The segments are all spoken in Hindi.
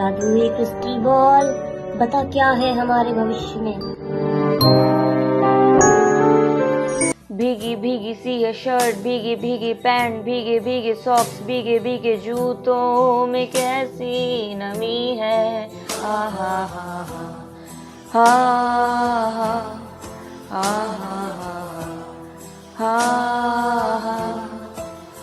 जादुई क्रिस्टल बॉल, बता क्या है हमारे भविष्य में। भीगी भीगी सी है शर्ट, भीगी भीगी पैंट, भीगे भीगे सॉक्स, भीगे भीगे जूतों में कैसी नमी है। हा हा हा हा हा हा हा हा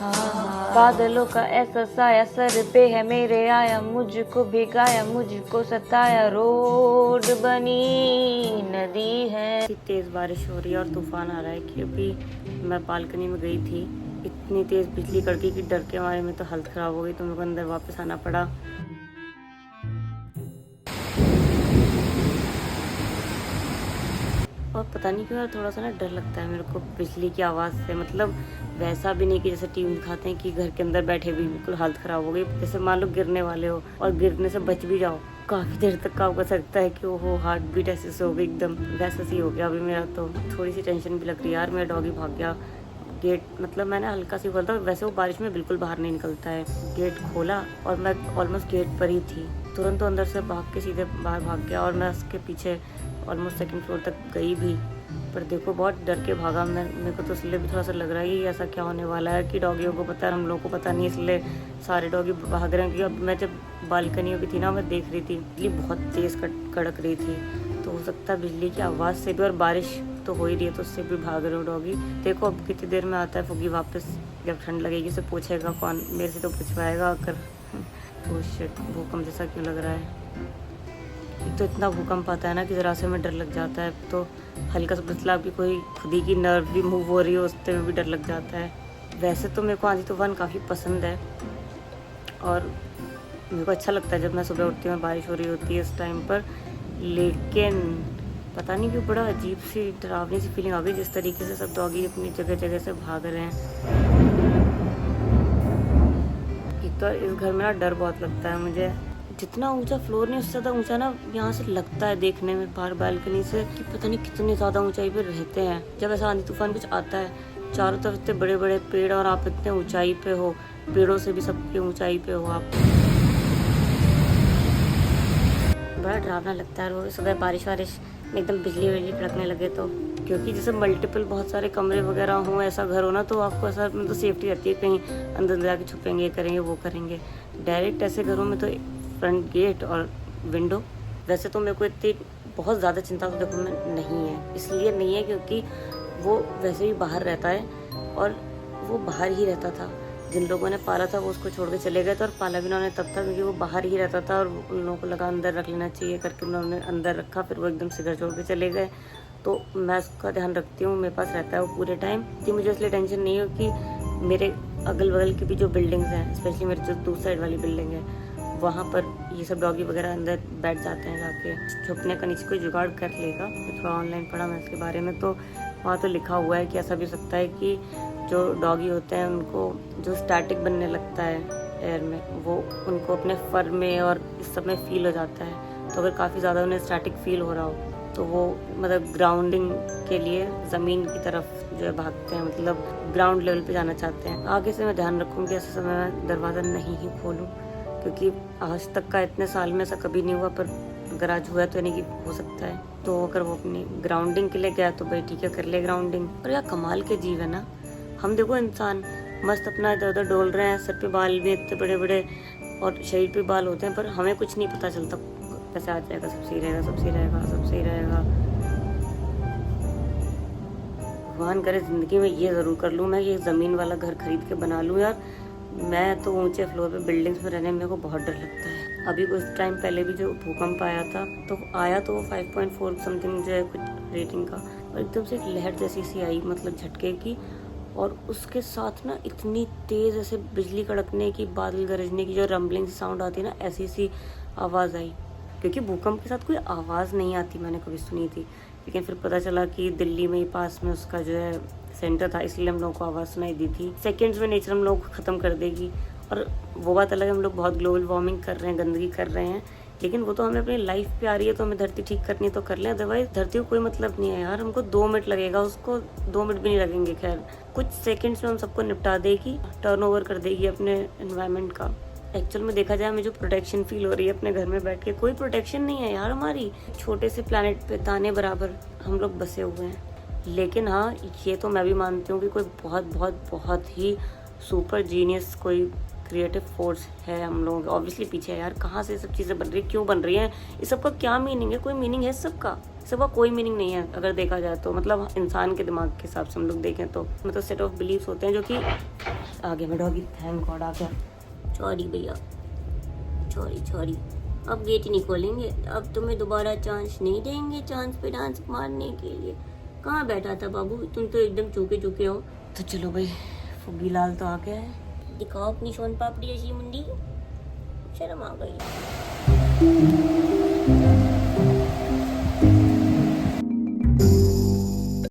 हा। बादलों का ऐसा साया सर पे है मेरे आया, मुझको भिगाया मुझको सताया, रोड बनी नदी है। तेज बारिश हो रही है और तूफान आ रहा है कि अभी मैं बालकनी में गई थी, इतनी तेज बिजली कड़की कि डर के मारे में तो हालत खराब हो गई, तो मेरे को अंदर वापस आना पड़ा। और पता नहीं क्यों यार थोड़ा सा ना डर लगता है मेरे को बिजली की आवाज़ से। मतलब वैसा भी नहीं कि जैसे टीवी दिखाते हैं कि घर के अंदर बैठे भी बिल्कुल हालत ख़राब हो गई, जैसे मान लो गिरने वाले हो और गिरने से बच भी जाओ, काफ़ी देर तक काम कर सकता है कि वो हार्ट बीट ऐसे से हो गई, एकदम वैसा सी हो गया अभी मेरा। तो थोड़ी सी टेंशन भी लग रही है यार। मेरा डॉगी भाग गया गेट, मतलब मैंने हल्का सी खोला था, वैसे वो बारिश में बिल्कुल बाहर नहीं निकलता है। गेट खोला और मैं ऑलमोस्ट गेट पर ही थी, तुरंत तो अंदर से भाग के सीधे बाहर भाग गया और मैं उसके पीछे ऑलमोस्ट सेकंड फ्लोर तक गई भी, पर देखो बहुत डर के भागा। मेरे को तो इसलिए भी थोड़ा सा लग रहा है कि ऐसा क्या होने वाला है कि डॉगियों को पता है, हम लोगों को पता नहीं, इसलिए सारे डॉगी भाग रहे हैं। क्योंकि अब मैं जब बालकनी में भी थी ना, मैं देख रही थी बिजली बहुत तेज़ कड़क रही थी, तो हो सकता है बिजली की आवाज़ से भी, और बारिश तो हो ही रही है तो उससे भी भाग रहे हो डॉगी। देखो अब कितनी देर में आता है फुगी वापस, जब ठंड लगेगी से पूछेगा कौन, मेरे से तो पूछवाएगा आकर। तो शिट, भूकंप जैसा क्यों लग रहा है। तो इतना भूकंप आता है ना कि ज़रा से में डर लग जाता है। तो हल्का सा मतलब कि कोई खुद ही की नर्व भी मूव हो रही हो उससे में भी डर लग जाता है। वैसे तो मेरे को आंधी तूफान काफ़ी पसंद है और मेरे को अच्छा लगता है जब मैं सुबह उठती हूँ बारिश हो रही होती है इस टाइम पर, लेकिन पता नहीं क्यों बड़ा अजीब सी डरावनी सी फीलिंग आ गई जिस तरीके से सब डॉगी अपनी जगह जगह से भाग रहे हैं। एक तो इस घर में ना डर बहुत लगता है मुझे, जितना ऊंचा फ्लोर नहीं उससे ज़्यादा ऊंचा ना यहाँ से लगता है देखने में बाहर बालकनी से कि पता नहीं कितनी ज़्यादा ऊंचाई पे रहते हैं। जब ऐसा आंधी तूफान कुछ आता है, चारों तरफ इतने बड़े बड़े पेड़ और आप इतने ऊंचाई पे हो, पेड़ों से भी सबकी ऊंचाई पे हो आप, बड़ा डरावना लगता है। वो सुबह बारिश वारिश में एकदम बिजली विजली कड़कने लगे तो, क्योंकि जैसे मल्टीपल बहुत सारे कमरे वगैरह हों, ऐसा घर हो ना, तो आपको ऐसा मतलब सेफ्टी रहती है, कहीं अंदर जाके छुपेंगे, ये करेंगे वो करेंगे। डायरेक्ट ऐसे घरों में तो फ्रंट गेट और विंडो। वैसे तो मेरे को इतनी बहुत ज़्यादा चिंता तो देखो मैं नहीं है, इसलिए नहीं है क्योंकि वो वैसे भी बाहर रहता है और वो बाहर ही रहता था। जिन लोगों ने पाला था वो उसको छोड़ के चले गए थे, और पाला भी उन्होंने तब था क्योंकि वो बाहर ही रहता था, और उन लोगों को लगा अंदर रख लेना चाहिए करके उन्होंने अंदर रखा, फिर वो एकदम से घर छोड़ के चले गए। तो मैं उसका ध्यान रखती हूँ, मेरे पास रहता है वो पूरे टाइम, कि मुझे इसलिए टेंशन नहीं हो कि मेरे अगल बगल की भी जो बिल्डिंग्स हैं, स्पेशली मेरी जो दूसरी साइड वाली बिल्डिंग है, वहाँ पर ये सब डॉगी वगैरह अंदर बैठ जाते हैं, जाके छुपने का नीचे कोई जुगाड़ कर लेगा। तो थोड़ा ऑनलाइन पढ़ा मैं इसके बारे में, तो वहाँ तो लिखा हुआ है कि ऐसा भी हो सकता है कि जो डॉगी होते हैं उनको जो स्टैटिक बनने लगता है एयर में, वो उनको अपने फर में और इस सब में फील हो जाता है। तो अगर काफ़ी ज़्यादा उन्हें स्टैटिक फील हो रहा हो तो वो मतलब ग्राउंडिंग के लिए ज़मीन की तरफ जो है भागते हैं, मतलब ग्राउंड लेवल पे जाना चाहते हैं। आगे से मैं ध्यान रखूँगी ऐसे समय में दरवाज़ा नहीं ही खोलूँ, क्योंकि आज तक का इतने साल में ऐसा कभी नहीं हुआ, पर अगर आज हुआ तो यानी कि हो सकता है। तो अगर वो अपनी ग्राउंडिंग के लिए गया तो भाई ठीक है, कर ले ग्राउंडिंग। और यार कमाल के जीव है ना, हम देखो इंसान मस्त अपना इधर उधर डोल रहे हैं, सर पे बाल भी इतने बड़े बड़े और शरीर पे बाल होते हैं, पर हमें कुछ नहीं पता चलता कैसे आ जाएगा, सब सही रहेगा, सब सही रहेगा, सब सही रहेगा। भगवान करे ज़िंदगी में ये ज़रूर कर लूँ मैं, ये ज़मीन वाला घर खरीद के बना लूँ यार। मैं तो ऊंचे फ्लोर पे बिल्डिंग्स में रहने में मेरे को बहुत डर लगता है। अभी कुछ टाइम पहले भी जो भूकंप आया था तो आया तो वो 5.4 समथिंग जो है कुछ रेटिंग का, और एकदम से एक लहर जैसी सी आई, मतलब झटके की, और उसके साथ ना इतनी तेज़ ऐसे बिजली कड़कने की, बादल गरजने की जो रंबलिंग साउंड आती है ना, ऐसी सी आवाज़ आई। क्योंकि भूकंप के साथ कोई आवाज़ नहीं आती, मैंने कभी सुनी थी, लेकिन फिर पता चला कि दिल्ली में ही पास में उसका जो है सेंटर था, इसलिए हम लोगों को आवाज़ सुनाई दी थी। सेकेंड्स में नेचर हम लोग ख़त्म कर देगी, और वो बात अलग है, हम लोग बहुत ग्लोबल वार्मिंग कर रहे हैं, गंदगी कर रहे हैं, लेकिन वो तो हमें अपनी लाइफ पे आ रही है, तो हमें धरती ठीक करनी है तो कर लें, अदरवाइज धरती को कोई मतलब नहीं है यार। हमको 2 मिनट लगेगा, उसको 2 मिनट भी नहीं लगेंगे, खैर कुछ सेकंड्स में हम सबको निपटा देगी, टर्नओवर कर देगी अपने एनवायरनमेंट का। एक्चुअल में देखा जाए, हमें जो प्रोटेक्शन फील हो रही है अपने घर में बैठ के, कोई प्रोटेक्शन नहीं है यार हमारी। छोटे से प्लैनेट पे दाने बराबर हम लोग बसे हुए हैं। लेकिन हाँ, ये तो मैं भी मानती हूँ कि कोई बहुत बहुत बहुत ही सुपर जीनियस, कोई क्रिएटिव फोर्स है हम लोग ऑब्वियसली पीछे है यार। कहाँ से सब चीज़ें बन रही है, क्यों बन रही हैं, इस सब का क्या मीनिंग है? कोई मीनिंग है सबका? सबका कोई मीनिंग नहीं है अगर देखा जाए तो। मतलब इंसान के दिमाग के हिसाब से हम लोग देखें तो मतलब सेट ऑफ बिलीव्स होते हैं जो कि आगे में डॉगी, थैंक गॉड आ गया। सॉरी भैया, सॉरी। अब गेट नहीं खोलेंगे, अब तुम्हें दोबारा चांस नहीं देंगे चांस पे डांस मारने के लिए। कहाँ बैठा था बाबू, तुम तो एकदम चूके हो। तो चलो भाई, फुग्गी लाल तो आ गया है, दिखाओ अपनी सोन पापड़ी ऐसी मुंडी, शर्म आ गई।